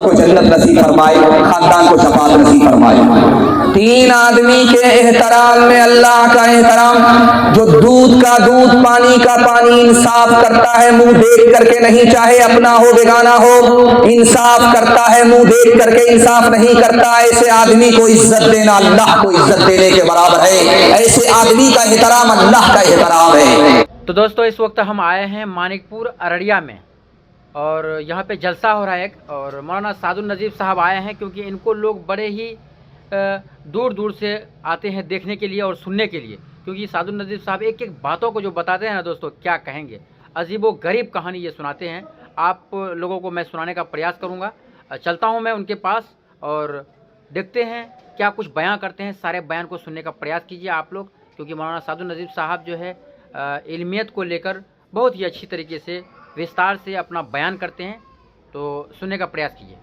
को जन्नत नसीब फरमाए, खानदान को शफात नसीब फरमाए। तीन आदमी के एहतराम में अल्लाह का एहतराम, जो दूध का दूध पानी का पानी इंसाफ करता है, मुंह देख करके नहीं, चाहे अपना हो बेगाना हो, इंसाफ करता है, मुंह देख करके इंसाफ नहीं करता। ऐसे आदमी को इज्जत देना अल्लाह को इज्जत देने के बराबर है। ऐसे आदमी का एहतराम अल्लाह का एहतराम है। तो दोस्तों इस वक्त हम आए हैं मानिकपुर अररिया में और यहाँ पे जलसा हो रहा है और मौलाना सादुल नजीब साहब आए हैं क्योंकि इनको लोग बड़े ही दूर दूर से आते हैं देखने के लिए और सुनने के लिए, क्योंकि सादुल नजीब साहब एक एक बातों को जो बताते हैं ना दोस्तों, क्या कहेंगे, अजीबो गरीब कहानी ये सुनाते हैं। आप लोगों को मैं सुनाने का प्रयास करूँगा। चलता हूँ मैं उनके पास और देखते हैं क्या कुछ बयां करते हैं। सारे बयान को सुनने का प्रयास कीजिए आप लोग, क्योंकि मौलाना सादुल नजीब साहब जो है इल्मियत को लेकर बहुत ही अच्छी तरीके से विस्तार से अपना बयान करते हैं, तो सुनने का प्रयास कीजिए।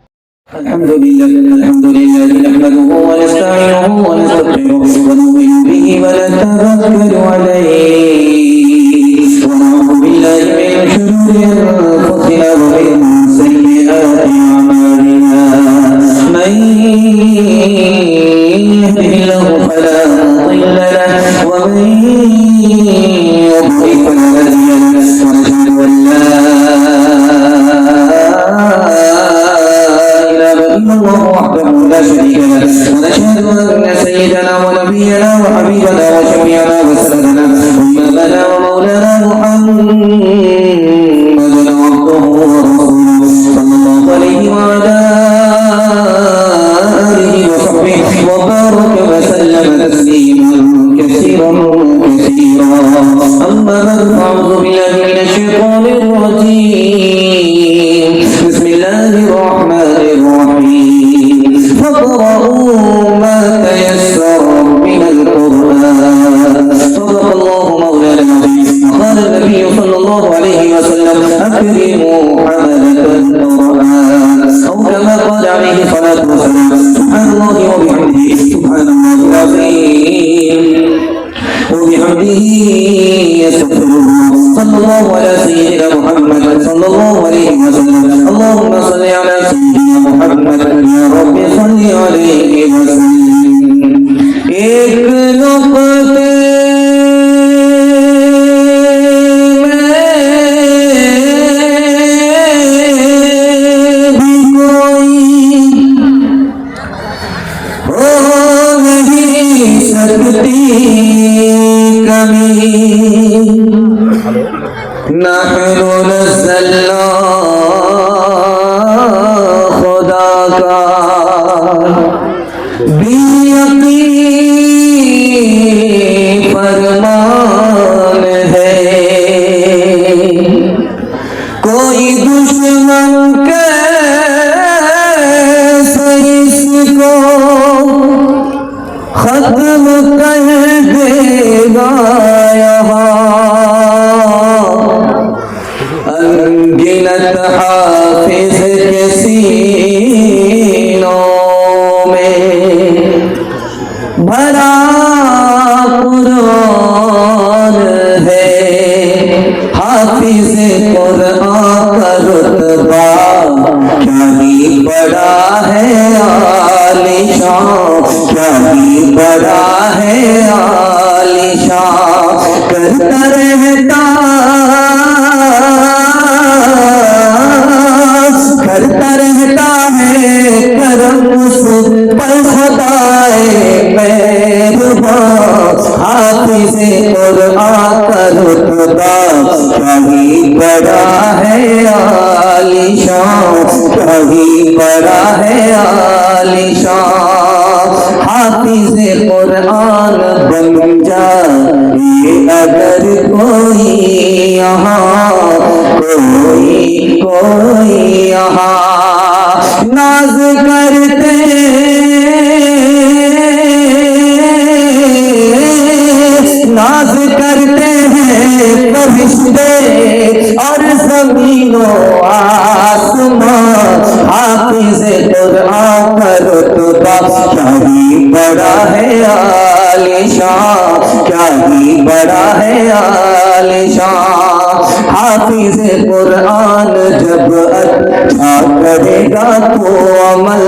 हाफिज कुरान जब अच्छा करेगा तो अमल,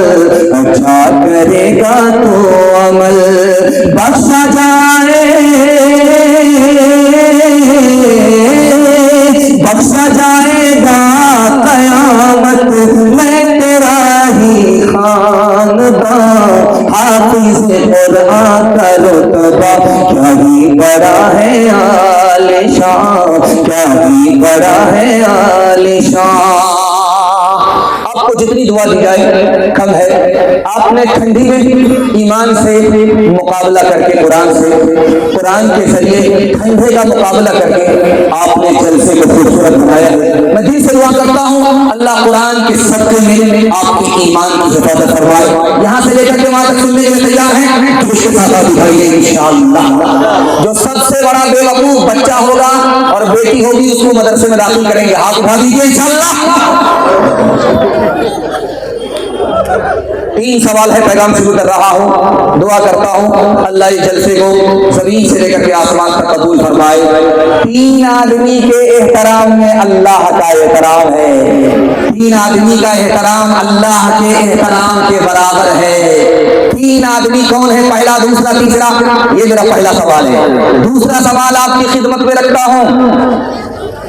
अच्छा करेगा तो अमल बख्शा जाएगा कयामत में तेरा ही खानदा। हाफिज कुरान का रुतबा क्या ही बड़ा है आलिशान, क्या ही बड़ा है आलिशान। आपको जितनी दुआ दी जाए कम है। आपने ठंडी में ईमान से मुकाबला करके कुरान से, कुरान के जरिए ठंडे का मुकाबला करके आपने जलसे को खूबसूरत बनाया। मैं दिल से दुआ करता हूँ अल्लाह कुरान के सदक़े में आपके ईमान की हिफाजत फरमाए। यहाँ से लेकर के वहां तक सुनने के लिए तैयार हैं तो उसके साथ आप दिखाइए इंशाअल्लाह। जो सबसे बड़ा बेवकूफ बच्चा होगा और बेटी होगी उसको मदरसे में दाखिल करेंगे, हाथ उठा दीजिए इंशाअल्लाह। 3 सवाल है, पैगाम शुरू कर रहा हूँ। दुआ करता हूँ अल्लाह इस जलसे को जमीन से लेकर के आसमान तक कबूल फरमाए। 3 आदमी के एहतराम में अल्लाह का एहतराम है। 3 आदमी का एहतराम अल्लाह के एहतराम के बराबर है। 3 आदमी कौन है? पहला, दूसरा, तीसरा। ये मेरा पहला सवाल है। दूसरा सवाल आपकी खिदमत में रखता हूँ।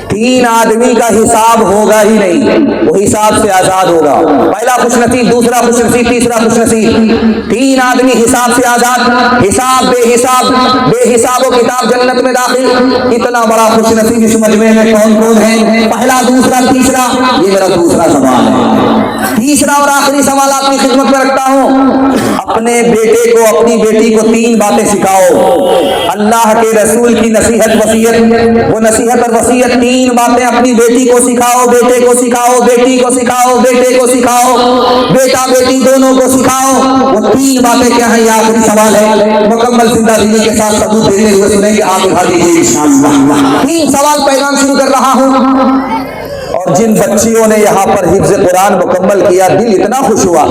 3 आदमी का हिसाब होगा ही नहीं, वो हिसाब से आजाद होगा। पहला खुशनसीब, दूसरा खुशनसीब, तीसरा खुशनसीब। 3 आदमी हिसाब से आजाद, हिसाब बेहिसाब किताब जन्नत में दाखिल। इतना बड़ा खुशनसीब इस मजमे में कौन कौन है? पहला, दूसरा, तीसरा। ये मेरा दूसरा सवाल है। तीसरा और आखिरी सवाल आपकी खिदमत में रखता हूं। अपने बेटे को, अपनी बेटी को 3 बातें सिखाओ। अल्लाह के रसूल की नसीहत वसीयत, वो नसीहत और वसीयत 3 बातें अपनी बेटी को सिखाओ, बेटे को सिखाओ, बेटी को सिखाओ, बेटे को सिखाओ, बेटा बेटी दोनों को सिखाओ। वो 3 बातें क्या है? ये आखिरी सवाल है। मुकम्मल जिंदा दिली के साथ सबूत देते हुए सुनेंगे, आप दिखा दीजिए इंशाअल्लाह। 3 सवाल पैगाम शुरू कर रहा हूं। और जिन बच्चियों ने यहाँ पर हिफ्ज़ कुरान मुकम्मल किया, दिल इतना खुश हुआ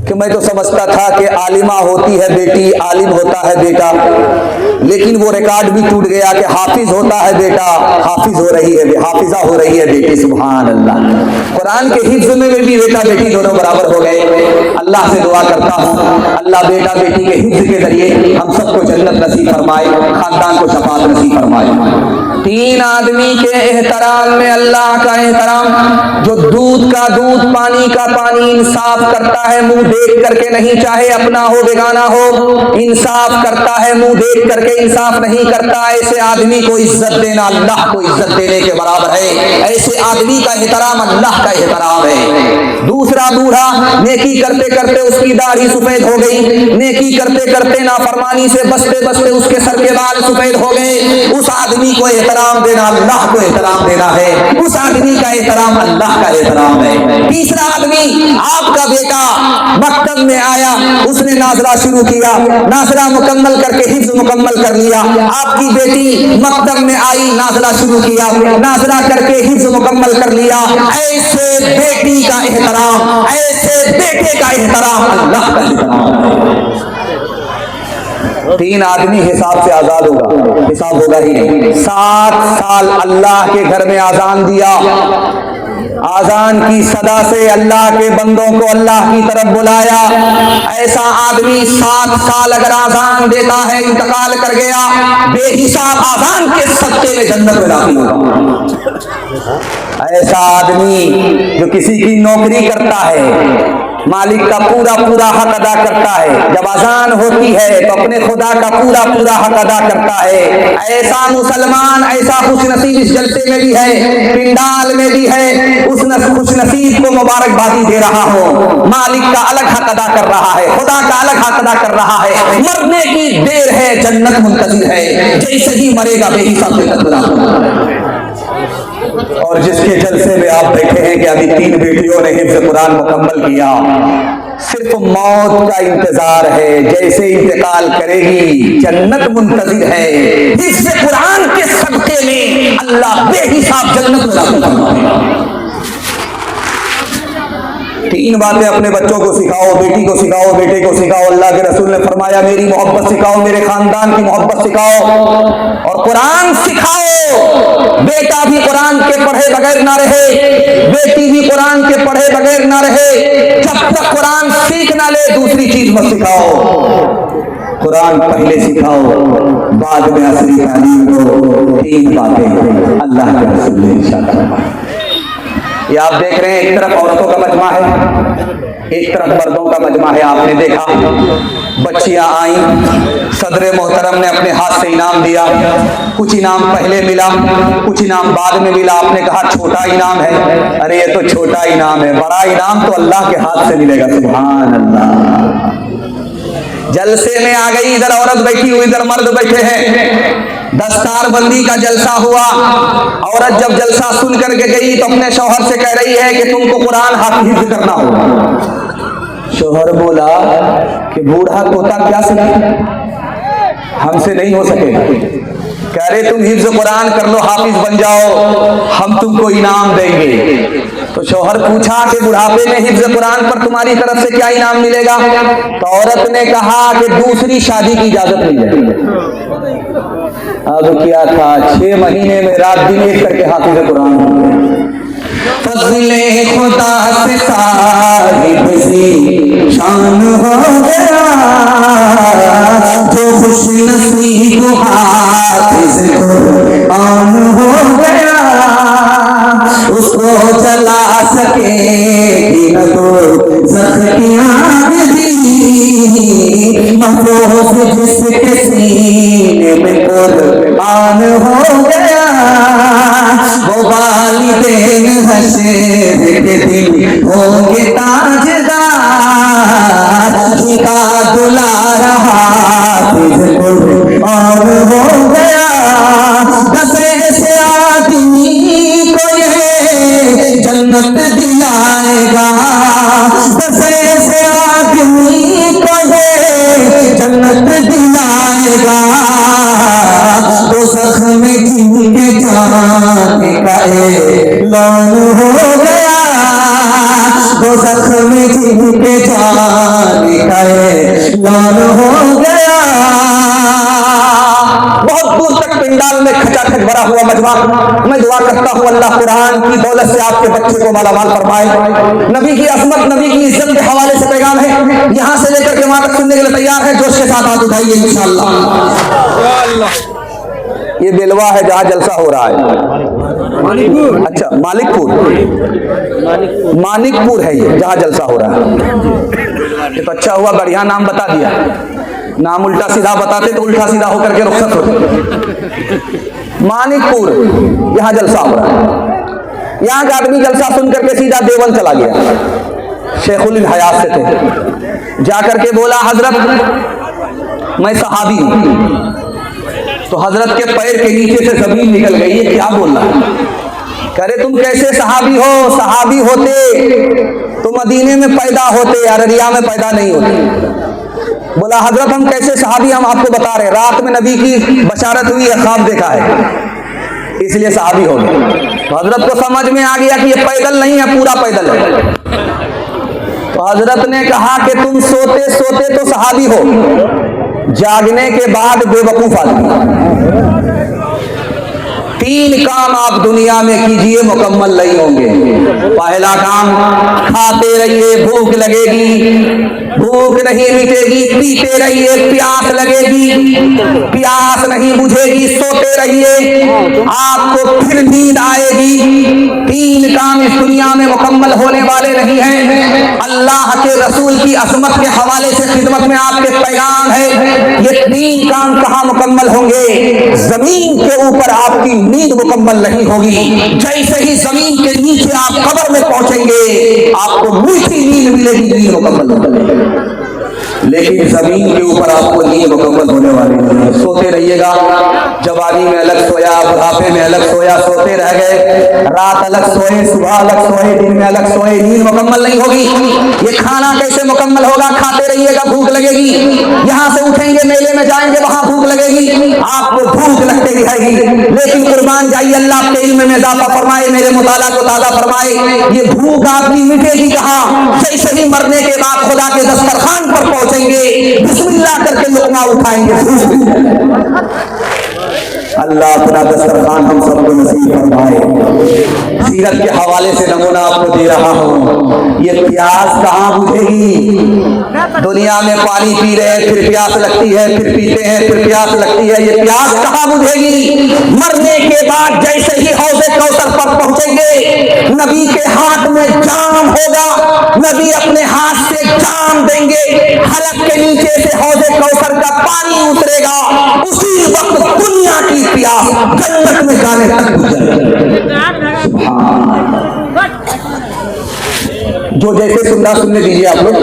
कि मैं तो समझता था कि आलिमा होती है बेटी, आलिम होता है बेटा, लेकिन वो रिकॉर्ड भी टूट गया कि हाफिज होता है बेटा, हाफिज हो रही है, हाफिजा हो रही है बेटी। सुभान अल्लाह। कुरान के हिफ्ज़ में भी बेटा बेटी दोनों बराबर हो गए। अल्लाह से दुआ करता हूँ अल्लाह बेटा बेटी के हिफ्ज़ के जरिए हम सबको जन्नत नसीब फरमाए, खानदान को शफाअत नसीब फरमाए। 3 आदमी के एहतराम में अल्लाह का एहतराम। जो दूध का दूध, पानी का पानी इंसाफ करता है, मुंह देख करके नहीं, चाहे अपना हो बेगाना हो, इंसाफ करता है, मुंह देख करके इंसाफ नहीं करता। ऐसे आदमी को इज्जत देना अल्लाह को इज्जत देने के बराबर है। ऐसे आदमी का एहतराम अल्लाह का एहतराम है। दूसरा, बूढ़ा नेकी करते करते उसकी दाढ़ी सफेद हो गई, नेकी करते करते नाफरमानी से बचते बचते उसके सर के बाल सफेद हो गए। उस आदमी को एहतराम देना अल्लाह को एहतराम देना है। उस आदमी का एहतराम अल्लाह का एहतराम है। तीसरा आदमी, आपका बेटा मकतब में आया, उसने नाजरा शुरू किया, नाजरा मुकम्मल करके हिफ्ज़ मुकम्मल कर लिया। आपकी बेटी मकतब में आई, नाजरा शुरू किया, नाजरा करके हिफ्ज़ मुकम्मल कर लिया। ऐसे बेटी का एहतराम, ऐसे बेटे का एहतराम अल्लाह का एहतराम है। 3 आदमी हिसाब से आजाद होगा, हिसाब होगा ही नहीं। 7 साल अल्लाह के घर में आजान दिया, आजान की सदा से अल्लाह के बंदों को अल्लाह की तरफ बुलाया। ऐसा आदमी 7 साल अगर आजान देता है, इंतकाल कर गया, बेहिसाब आजान के सदके में जन्नत में दाखिल होगा। ऐसा आदमी जो किसी की नौकरी करता है, मालिक का पूरा पूरा हक अदा करता है, जब अजान होती है तो अपने खुदा का पूरा पूरा हक अदा करता है। ऐसा मुसलमान, ऐसा खुशनसीब इस जलसे में भी है, पिंडाल में भी है। उस खुशनसीब को मुबारकबादी दे रहा हूँ। मालिक का अलग हक अदा कर रहा है, खुदा का अलग हक अदा कर रहा है। मरने की देर है, जन्नत मुंतज़िर है, जैसे ही मरेगा बेहिसाब जन्नत में दाखिल होगा। और जिसके जलसे में आप बैठे हैं कि अभी 3 बेटियों ने हिफ्ज़ कुरान मुकम्मल किया, सिर्फ मौत का इंतजार है, जैसे इंतकाल करेगी जन्नत मुंतज़िर है। हिफ्ज़ कुरान के सदके में अल्लाह बेहिसाब जन्नत में दाखिल फरमाएगा। तीन बातें अपने बच्चों को सिखाओ, बेटी को सिखाओ, बेटे को सिखाओ। अल्लाह के रसूल ने फरमाया मेरी मोहब्बत सिखाओ, मेरे खानदान की मोहब्बत सिखाओ और कुरान सिखाओ। बेटा भी कुरान के पढ़े बगैर ना रहे, बेटी भी कुरान के पढ़े बगैर ना रहे। जब तक कुरान सीख ना ले दूसरी चीज मत सिखाओ। कुरान पहले सिखाओ, बाद में असली तालीम दो। तीन बातें अल्लाह के रसूल ने इरशाद फरमाया। ये आप देख रहे हैं, एक तरफ औरतों का मजमा है, एक तरफ मर्दों का मजमा है। आपने देखा बच्चियां आई, सदर मोहतरम ने अपने हाथ से इनाम दिया। कुछ इनाम पहले मिला, कुछ इनाम बाद में मिला। आपने कहा छोटा इनाम है, अरे ये तो छोटा इनाम है, बड़ा इनाम तो अल्लाह के हाथ से मिलेगा। सुभान अल्लाह। जलसे में आ गई, इधर औरत बैठी हुई, इधर मर्द बैठे हैं। दस्तार बंदी का जलसा हुआ। औरत जब जलसा सुन करके गई तो अपने शौहर से कह रही है कि तुमको कुरान हाफिज करना होगा। शौहर बोला कि बूढ़ा तोता क्या सीखे, हमसे नहीं हो सकेगा। कह रहे तुम हिफ्ज कुरान कर लो, हाफिज बन जाओ, हम तुमको इनाम देंगे। तो शौहर पूछा कि बुढ़ापे में हिफ्ज कुरान पर तुम्हारी तरफ से क्या इनाम मिलेगा? तो औरत ने कहा कि दूसरी शादी की इजाजत मिल जाएगी। अब क्या था, 6 महीने में रात दिन एक करके हाफिज कुरान। फज़ले खुदा से साहिब सी शान हो गया, जो खुश नसीब हाफिज कुरान हो गया। उसको चला सके न तो ज़ख्तियाँ दी, महफूज जिसके सीने में कुरान हो गया। वो वालिदैन हश्र के दिन होंगे ताजदार, जिनका दुलारा हाफिज कुरान हो गया। कसरे से आदमी को ये जन्नत दिलाएगा, कसरे से आदमी को ये जन्नत दिलाएगा। तो जख्म में जिनके जाने का ऐलान हो गया, तो जख्म में जिनके जाने का ऐलान हो गया। बहुत दूर तक पिंडाल में खचाखच भरा हुआ मजमा। मैं दुआ करता हूँ अल्लाह कुरान की दौलत से आपके बच्चे को मालामाल फरमाए। नबी की असमत, नबी की इज्जत के हवाले से पैगाम है, यहाँ से लेकर के वहां तक सुनने के लिए तैयार है। जोश के साथ हाथ उठाइए इंशाअल्लाह। ये बेलवा है जहाँ जलसा हो रहा है। मानिकपुर। अच्छा, मानिकपुर है ये जहाँ जलसा हो रहा है। ये तो अच्छा हुआ, बढ़िया नाम बता दिया। नाम उल्टा सीधा बताते तो उल्टा सीधा होकर के रुखसत होते। मानिकपुर, यहाँ जलसा हो रहा है। यहाँ का आदमी जलसा सुन करके सीधा देवल चला गया। शेखुल हयात से थे, जाकर के बोला हजरत मैं सहाबी हूँ। तो हजरत के पैर के नीचे से जमीन निकल गई। ये क्या बोल रहा है? कह रहे तुम कैसे सहाबी हो? सहाबी होते तो मदीने में पैदा होते, अररिया में पैदा नहीं होते। बोला हजरत हम कैसे सहाबी, हम आपको बता रहे, रात में नबी की बशारत हुई है, ख्वाब देखा है, इसलिए सहाबी हो गए। तो हजरत को समझ में आ गया कि ये पैदल नहीं है, पूरा पैदल है। तो हजरत ने कहा कि तुम सोते सोते तो सहाबी हो, जागने के बाद बेवकूफ आदमी। 3 काम आप दुनिया में कीजिए, मुकम्मल नहीं होंगे। पहला काम, खाते रहिए, भूख लगेगी, भूख नहीं मिटेगी, पीते रहिए, प्यास लगेगी, प्यास नहीं बुझेगी, सोते रहिए, आपको फिर नींद आएगी। 3 काम इस दुनिया में मुकम्मल होने वाले नहीं हैं। अल्लाह के रसूल की असमत के हवाले से खिदमत में आपके पैगाम है, ये 3 काम कहाँ मुकम्मल होंगे? जमीन के ऊपर आपकी नींद मुकम्मल नहीं होगी। जैसे ही जमीन के नीचे आप कब्र में पहुंचेंगे, आपको मीठी नींद मिलेगी, नींद मुकम्मल नहीं। लेकिन जमीन के ऊपर आपको नींद मुकम्मल होने वाली है। सोते रहिएगा, जवानी में अलग सोया, बुढ़ापे में अलग सोया, सोते रह गए, रात अलग सोए, सुबह अलग सोए, दिन में अलग सोए, नींद मुकम्मल नहीं होगी। ये खाना कैसे मुकम्मल होगा? खाते रहिएगा, भूख लगेगी, यहाँ से उठेंगे, मेले में जाएंगे, वहां भूख लगेगी, आपको भूख लगते रहेगी। लेकिन कुर्बान जाइए, अल्लाह आपके इल्म में इजाफा फरमाए, मेरे मुताला को ताज़ा फरमाए। ये भूख आपकी मिटेगी कहाँ? जैसे ही मरने के बाद खुदा के दस्तरखान पर पहुंचेंगे, बिस्मिल्लाह करके लुक़मा उठाएंगे। अल्लाह अपना दस्तरखान हम सबको नसीब फरमाए। सीरत के हवाले से नमूना आपको दे रहा हूँ। ये प्यास कहाँ बुझेगी? दुनिया में पानी पी रहे हैं, फिर प्यास लगती है, फिर पीते हैं, फिर प्यास लगती है। ये प्यास कहाँ बुझेगी? मरने के बाद जैसे ही हौज़े कौसर पर पहुंचेंगे, नबी के हाथ में जाम होगा, नबी अपने हाथ से जाम देंगे, हलक के नीचे से हौज़े कौसर का पानी उतरेगा। उसी वक्त दुनिया की प्यास जन्नत में जाने तक जो जैसे सुनना सुनने दीजिए। आप लोग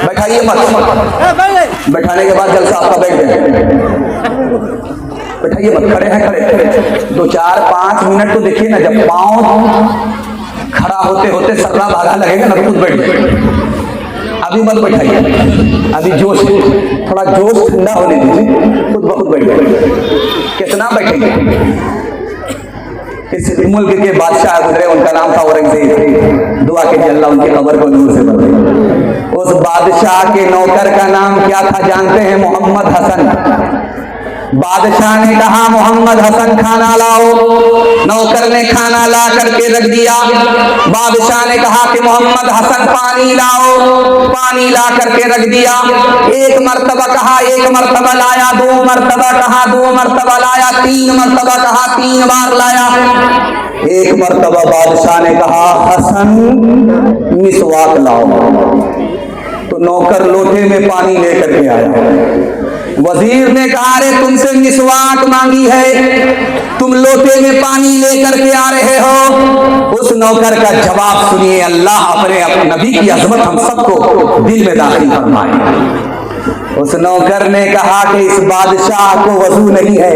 बैठाइए मत, बैठाने के बाद जलसा आपका बैठ जाए। बैठाइए मत, खड़े हैं, खड़े 2 4 5 मिनट तो देखिए ना। जब पांव खड़ा होते होते सर्रा भागा लगेगा ना, तो खुद बैठ जाए। अभी मत बैठाइए, अभी जोश, थोड़ा जोश ठंडा होने दीजिए, खुद बहुत बैठ जाए। कितना बैठेंगे? इस मुल्क के बादशाह गुजरे, उनका नाम था औरंगजेब। दुआ के अल्लाह उनके कब्र को नूर से भर दे। उस बादशाह के नौकर का नाम क्या था जानते हैं? मोहम्मद हसन। बादशाह ने कहा मोहम्मद हसन खाना लाओ। नौकर ने खाना ला करके रख दिया। बादशाह ने कहा कि मोहम्मद हसन पानी लाओ। पानी ला करके रख दिया। एक मर्तबा कहा, एक मर्तबा लाया, 2 मर्तबा कहा, 2 मर्तबा लाया, 3 मर्तबा कहा, 3 बार लाया। एक मर्तबा बादशाह ने कहा हसन मिसवाक लाओ। तो नौकर लोटे में पानी लेकर के आया। वजीर ने कहा अरे तुमसे मिसवाक मांगी है, तुम लोटे में पानी लेकर के आ रहे हो। उस नौकर का जवाब सुनिए। अल्लाह अपने नबी की अजमत हम सबको दिल में दाखिल फरमाए। उस नौकर ने कहा कि इस बादशाह को वजू नहीं है,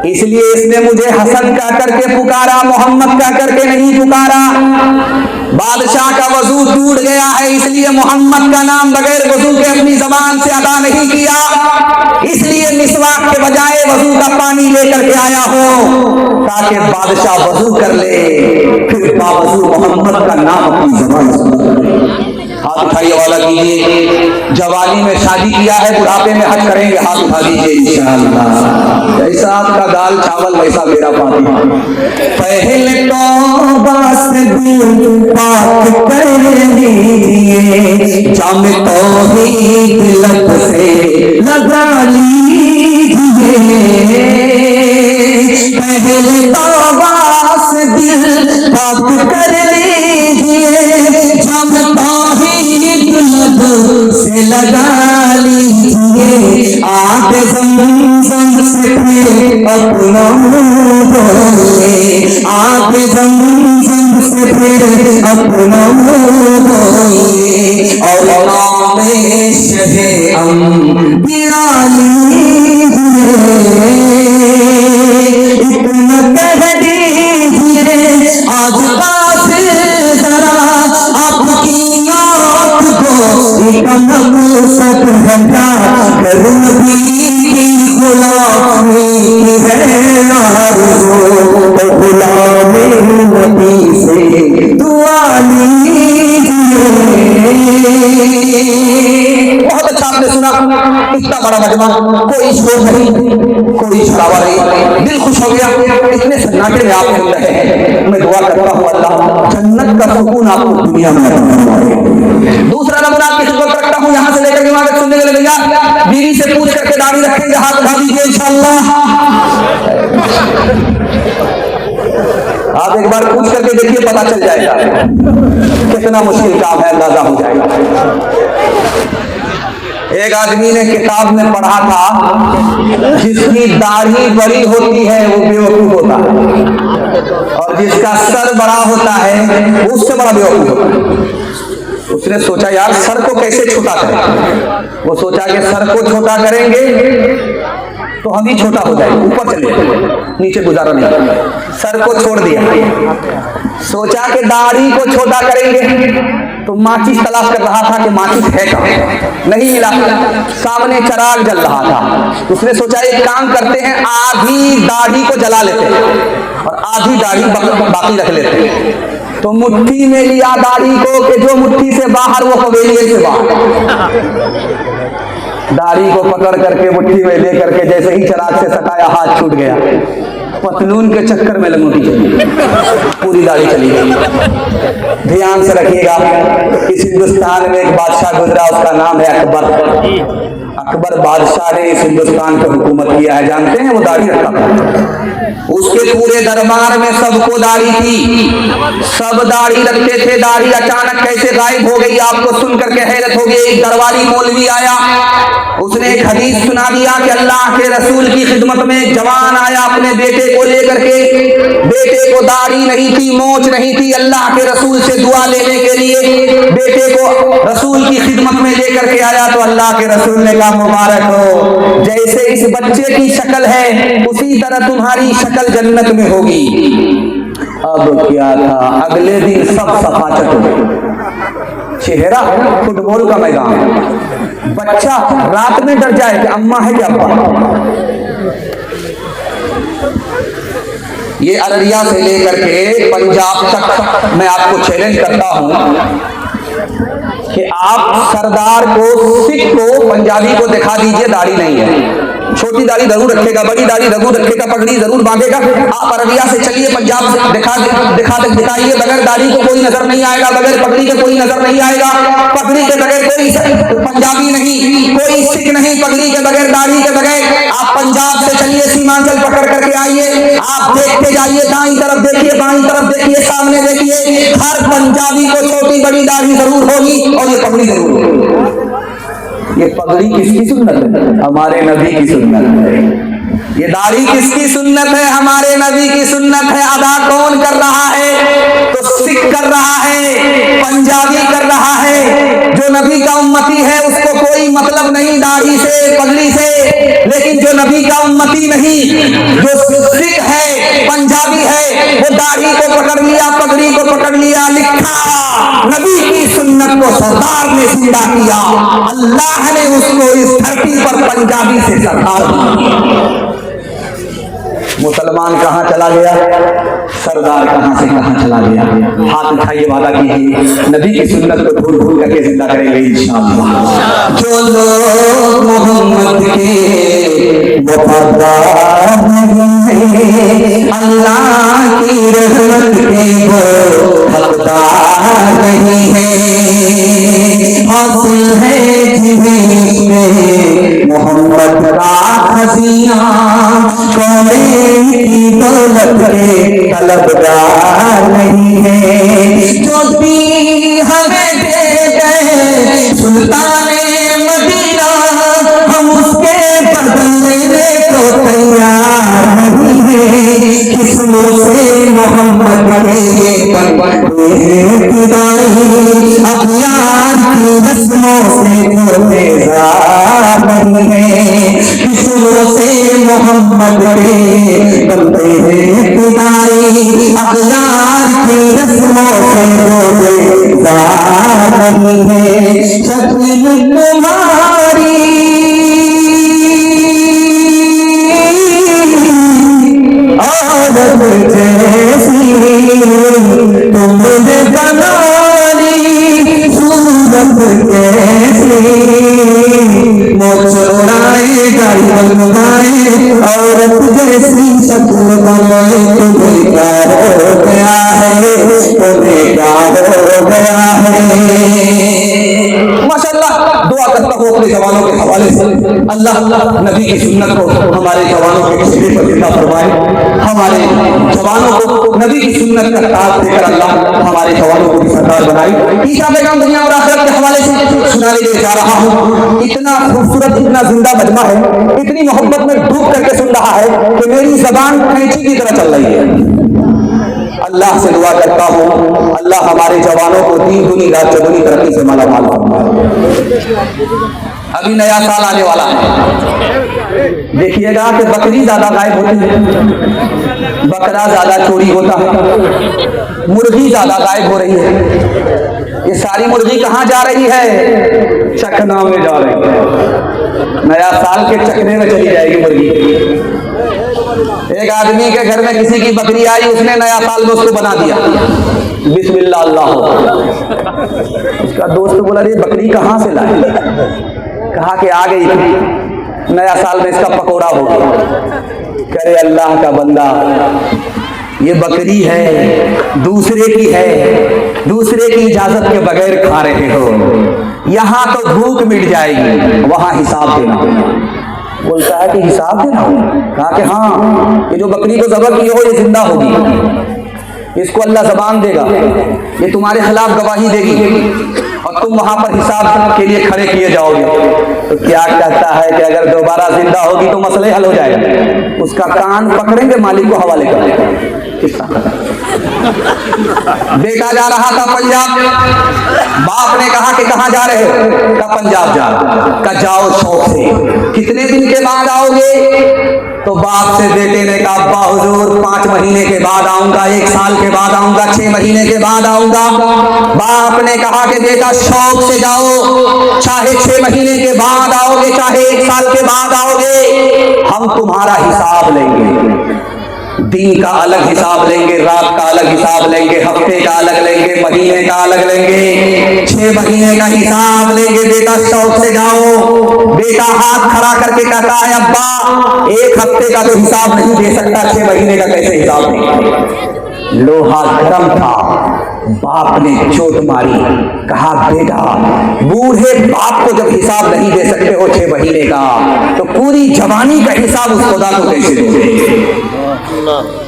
इसलिए इसने मुझे हसन का करके पुकारा, मोहम्मद का करके नहीं पुकारा। बादशाह का वजू टूट गया है, इसलिए मोहम्मद का नाम बगैर वजू के अपनी जबान से अदा नहीं किया, इसलिए मिसवाक के बजाय वजू का पानी लेकर के आया हूं, ताकि बादशाह वजू कर ले, फिर बावजू मोहम्मद का नाम अपनी जबान से। हाथ उठाइए, वाला कीजिए। जवानी में शादी किया है, बुढ़ापे में हज करेंगे, हाथ उठा दीजिए इंशाअल्लाह। जैसा आपका दाल चावल वैसा मेरा पानी। पहले तो बस दिल पाक कर लीजिए, जाम तौहीद लत से लगा लीजिए। पहले तो बस दिल पाक कर लीजिए, जाम से लगा लीजिए। आग ज़मज़म से फिर अपना मुँह धोइए, आग ज़मज़म से फिर अपना मुँह धोइए, और नाम शहे अंबिया लीजिए। इतना कह दीजिए आज पास जरा आपकी कदम सत घटा करूं की गुलामी है आरज़ू, तो गुलामी नबी से दुआ लीजिए। बहुत अच्छा आपने सुना, इतना बड़ा मजमा, कोई शोर नहीं, कोई शराबा नहीं, दिल खुश हो गया। इतने सन्नाटे में आप सुन रहे हैं। मैं दुआ करता हूँ अल्लाह जन्नत का सुकून आपको दुनिया में। दूसरा नंबर आपकी खिदमत रखता हूँ, यहाँ से लेकर के वहां तक सुनने के लगेगा। बीवी से पूछ करके दाढ़ी रखेंगे, हाथ उठा दीजिए इंशाअल्लाह। आप एक बार पूछ करके देखिए, पता चल जाएगा कितना मुश्किल काम है, अंदाजा हो जाएगा। एक आदमी ने किताब में पढ़ा था, जिसकी दाढ़ी बड़ी होती है वो बेवकूफ होता है, और जिसका सर बड़ा होता है उससे बड़ा बेवकूफ होता है। उसने सोचा यार सर को कैसे छोटा करें। वो सोचा कि सर को छोटा करेंगे तो हम ही छोटा हो जाएंगे, ऊपर चले जाएंगे, नीचे गुजारा नहीं। सर को छोड़ दिया। सोचा कि दाढ़ी को छोटा करेंगे तो माचिस तलाश कर रहा था कि माचिस है कहाँ, नहीं मिला। सामने चिराग जल रहा था। उसने सोचा एक काम करते हैं, आधी दाढ़ी को जला लेते हैं और आधी दाढ़ी बाकी रख लेते हैं। तो मुट्ठी में लिया दाढ़ी को कि जो मुट्ठी से बाहर वो पवेलिये से बाहर। दाढ़ी को पकड़ करके मुट्ठी में ले करके जैसे ही चिराग से सटाया, हाथ छूट गया। पतलून के चक्कर में लंगोटी चली, पूरी दाढ़ी चली गई। ध्यान से रखिएगा, इस हिंदुस्तान में एक बादशाह गुजरा, उसका नाम है अकबर। अकबर बादशाह ने इस हिंदुस्तान पर हुकूमत किया है। जानते हैं वो दाढ़ी रखा था। उसके पूरे दरबार में सबको दाढ़ी थी, सब दाढ़ी रखते थे। दाढ़ी अचानक कैसे गायब हो गई, आपको सुन करके हैरत होगी। एक दरबारी मौलवी आया, उसने एक हदीस सुना दिया कि अल्लाह के रसूल की खिदमत में एक जवान आया अपने बेटे को लेकर के। बेटे को दाढ़ी नहीं थी, मोछ नहीं थी। अल्लाह के रसूल से दुआ लेने के लिए बेटे को रसूल की खिदमत में लेकर के आया तो अल्लाह के रसूल ने कहा मुबारक हो, जैसे इस बच्चे की शक्ल है उसी तरह तुम्हारी शक्ल जन्नत में होगी। अब क्या था, अगले दिन सब सफाचट हो गए। चेहरा फुटबॉल का मैदान। बच्चा रात में डर जाए कि अम्मा है क्या अब्बा। ये अररिया से लेकर के पंजाब तक मैं आपको चैलेंज करता हूं कि आप सरदार को, सिख को, पंजाबी को दिखा दीजिए दाढ़ी नहीं है। छोटी दाढ़ी जरूर रखेगा, बड़ी दाढ़ी जरूर रखेगा, पगड़ी जरूर बांधेगा। आप अररिया से चलिए, पंजाब से दिखाइए, बगैर दाढ़ी को कोई नजर नहीं आएगा, बगैर पगड़ी के कोई नजर नहीं आएगा। पगड़ी के बगैर कोई पंजाबी नहीं, कोई सिख नहीं, पगड़ी के बगैर, दाढ़ी के बगैर। आप पंजाब से चलिए, सीमांचल पकड़ करके आइए, आप देखते जाइए, दाईं तरफ देखिए, बाईं तरफ देखिए, सामने देखिए, हर पंजाबी को छोटी बड़ी दाढ़ी जरूर होगी और ये पगड़ी जरूर होगी। ये पगड़ी किसकी सुन्नत है? हमारे नबी की सुन्नत है। ये दाढ़ी किसकी सुन्नत है? हमारे नबी की सुन्नत है। अदा कौन कर रहा है? तो सिख कर रहा है, पंजाबी कर रहा है। जो नबी का उम्मती है उसको कोई मतलब नहीं दाढ़ी से, पगड़ी से। लेकिन जो नबी का उम्मती नहीं, जो सिख है, पंजाबी है, वो दाढ़ी को पकड़ लिया, पगड़ी को पकड़ लिया। लिखा नबी की सुन्नत को सरदार ने जिंदा किया, अल्लाह ने उसको इस धरती पर पंजाबी से सरदार दिया। मुसलमान कहाँ चला गया, सरदार कहाँ से कहाँ चला गया। हाथ उठाइए, वादा कीजिए नबी की सुन्नत को भूल भूल करके जिंदा करेंगे इंशाअल्लाह। जो लोग मोहम्मद के वफादार नहीं, अल्लाह की रहमत के वो हकदार नहीं है। हासिल है जिन्हें मोहम्मद का खजीना, कौने की दौलत के तलबगार नहीं है। जो दी हमें दे गए सुल्ताने मदीना, हम उसके बदलने को तैयार नहीं है। किस्मों से मोहम्मद के अखियार की रस्मों से तो बेजार नहीं है। किस्मों से मोहम्मद के बनते हैं खुदाई, अखियार की रस्मों से तो बेजार नहीं है। शक्ल तुम्हारी आदत जैसी, तुमने बनानी सूरत कैसी। मोचड़ाए गाड़ी बनवाए औरत जैसी शक्ल बनाए, तुम्हें क्या हो गया है, तुम्हें क्या हो गया है। माशाअल्लाह, दुआ करता हूँ अपने जवानों के हवाले से अल्लाह नबी की सुन्नत को हमारे जवानों के सीने पर जिंदा फरमाए। हमारे जवानों को नबी की सुन्नत का ताज देकर अल्लाह हमारे जवानों को भी सरदार बनाए। ईसा पैगाम दुनिया और आखिरत के हवाले से सुनाने ले जा रहा हूँ। इतना खूबसूरत, इतना जिंदा मजमा है, इतनी मोहब्बत में डूब करके सुन रहा है कि मेरी जबान कैंची की तरह चल रही है। अल्लाह से दुआ करता हूँ अल्लाह हमारे जवानों को दीन दुनी रात चौगुनी तरक्की से माला माल फरमाए। अभी नया साल आने वाला है, देखिएगा कि बकरी ज्यादा गायब होती है, बकरा ज्यादा चोरी होता है, मुर्गी ज्यादा गायब हो रही है। ये सारी मुर्गी कहाँ जा रही है? चखना में जा रही है। नया साल के चखने में चली जाएगी मुर्गी। एक आदमी के घर में किसी की बकरी आई, उसने नया साल में उसको बना दिया बिस्मिल्लाह अल्लाह। उसका दोस्त बोला ये बकरी कहाँ से लाई? कहा कि आ गई थी, नया साल में इसका पकौड़ा हो गया। करे अल्लाह का बंदा, ये बकरी है, दूसरे की है, दूसरे की इजाजत के बगैर खा रहे हो। यहाँ तो भूख मिट जाएगी, वहां हिसाब देना। बोलता है कि हिसाब देना? कहा कि हाँ, ये जो बकरी को ज़बह की हो ये जिंदा होगी, इसको अल्लाह ज़बान देगा, ये तुम्हारे खिलाफ गवाही देगी और तुम वहां पर हिसाब के लिए खड़े किए जाओगे। तो क्या कहता है कि अगर दोबारा जिंदा होगी तो मसले हल हो जाएगा। उसका कान पकड़ेंगे, मालिक को हवाले कर देंगे। बेटा जा रहा था पंजाब, बाप ने कहा कि कहाँ जा रहे हो? का पंजाब जा रहा। का जाओ शौक से। कितने दिन के बाद आओगे? तो बाप से बेटे ने कहा अब्बा हुजूर 5 महीने के बाद आऊंगा, 1 साल के बाद आऊंगा, 6 महीने के बाद आऊंगा। बाप ने कहा कि बेटा शौक से जाओ, चाहे 6 महीने के बाद आओगे, चाहे 1 साल के बाद आओगे, हम तुम्हारा हिसाब लेंगे। दिन का अलग हिसाब लेंगे, रात का अलग हिसाब लेंगे, हफ्ते का अलग लेंगे, महीने का अलग लेंगे, 6 महीने का हिसाब लेंगे। बेटा शौक से जाओ। बेटा हाथ खड़ा करके कहता है अब्बा 1 हफ्ते का तो हिसाब नहीं दे सकता, 6 महीने का कैसे हिसाब देंगे? लोहा खत्म था, बाप ने चोट मारी। कहा बेटा बूढ़े बाप को जब हिसाब नहीं दे सकते हो 6 महीने का, तो पूरी जवानी का हिसाब उस खुदा को कैसे दोगे?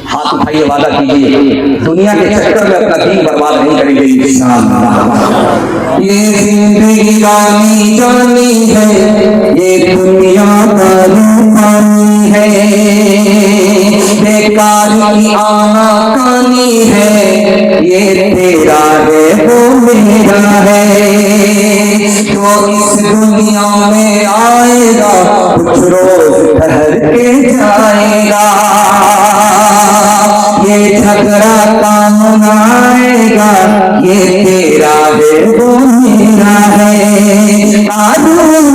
हाथ उठाइए, वादा कीजिए दुनिया के चक्कर में अपना दीन बर्बाद नहीं करेंगे इंशाअल्लाह। ये जिंदगी रानी जानी है, ये दुनिया का रूहानी है, बेकार की आना कानी है, ये तेरा है वो मेरा है। जो इस दुनिया में आएगा कुछ रोज ठहर के जाएगा, ये झगड़ा काम न आएगा, ये तेरा है वो मेरा है। आलू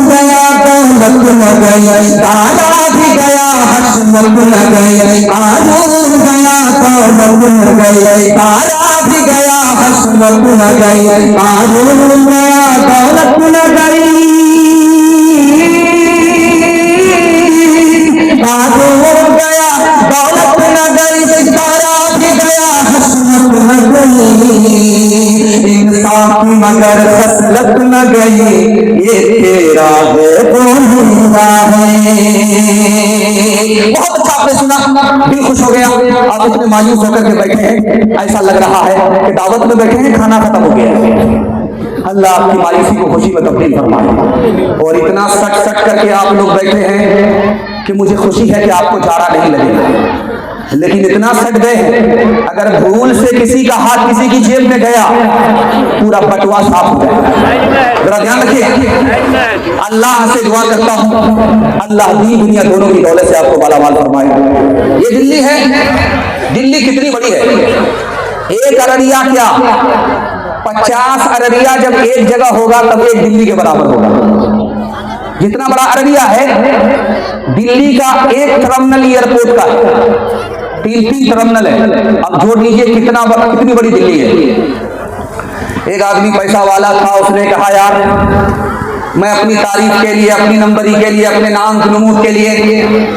गया दौलत न गई, दादा भी गया हसमत न गई। आलू गया दौलत न गई, दादा भी गया हसमत न गई। आलू गया दौलत न गई, आलू गया दौलत न गई, तारा भी गया हसमत न गई। इंसाफ मगर खसलत न गई, ये तेरा है वो मेरा है। बहुत अच्छा आपने सुना, दिल खुश हो गया। आप इतने मायूस होकर के बैठे हैं, ऐसा लग रहा है कि दावत में बैठे हैं, खाना खत्म हो गया। अल्लाह आपकी मायूसी को खुशी में तब्दील फरमाए। और इतना सट सट करके आप लोग बैठे हैं कि मुझे खुशी है कि आपको जाड़ा नहीं लगेगा, लेकिन इतना सट गए अगर भूल से किसी का हाथ किसी की जेब में गया पूरा बटुआ साफ हो जाएगा। जरा ध्यान रखिए। अल्लाह से दुआ करता हूँ अल्लाह दीन दुनिया दोनों की दौलत से आपको मालामाल फरमाए। ये दिल्ली है, दिल्ली कितनी बड़ी है? एक अररिया क्या 50 अररिया जब एक जगह होगा तब एक दिल्ली के बराबर होगा। जितना बड़ा अररिया है, दिल्ली का एक टर्मिनल एयरपोर्ट का है, 3 टर्मिनल है। अब जोड़ लीजिए कितनी बड़ी दिल्ली है। एक आदमी पैसा वाला था, उसने कहा यार मैं अपनी तारीफ के लिए, अपनी नंबरी के लिए, अपने नाम नमूद के लिए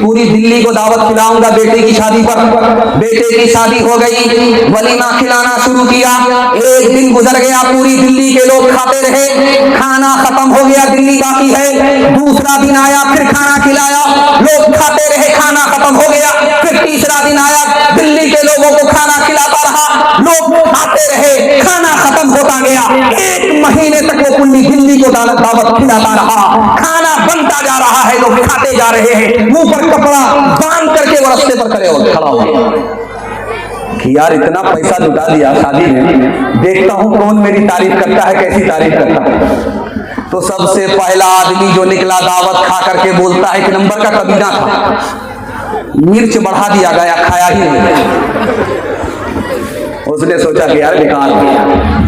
पूरी दिल्ली को दावत खिलाऊंगा बेटे की शादी पर। बेटे की शादी हो गई, वलीमा खिलाना शुरू किया। एक दिन गुजर गया, पूरी दिल्ली के लोग खाते रहे, खाना खत्म हो गया, दिल्ली बाकी है। दूसरा दिन आया, फिर खाना खिलाया, लोग खाते रहे, खाना खत्म हो गया। फिर तीसरा दिन आया, दिल्ली के लोगों को खाना खिलाता रहा, लोग खाते रहे, खाना खत्म होता गया। 1 महीने तक वो पूरी दिल्ली को दावत खिलाता रहा, खाना बनता जा रहा है, लोग खाते जा रहे हैं। मुंह पर कपड़ा बांध करके वो रास्ते पर खड़े हो खड़ा हो। कि यार इतना पैसा लुटा दिया शादी में, देखता हूं कौन मेरी तारीफ करता है, कैसी तारीफ करता है। तो सबसे पहला आदमी जो निकला दावत खा करके बोलता है, एक नंबर का कबीना था, मिर्च बढ़ा दिया गया, खाया ही नहीं। उसने सोचा कि यार बेकार हो गया।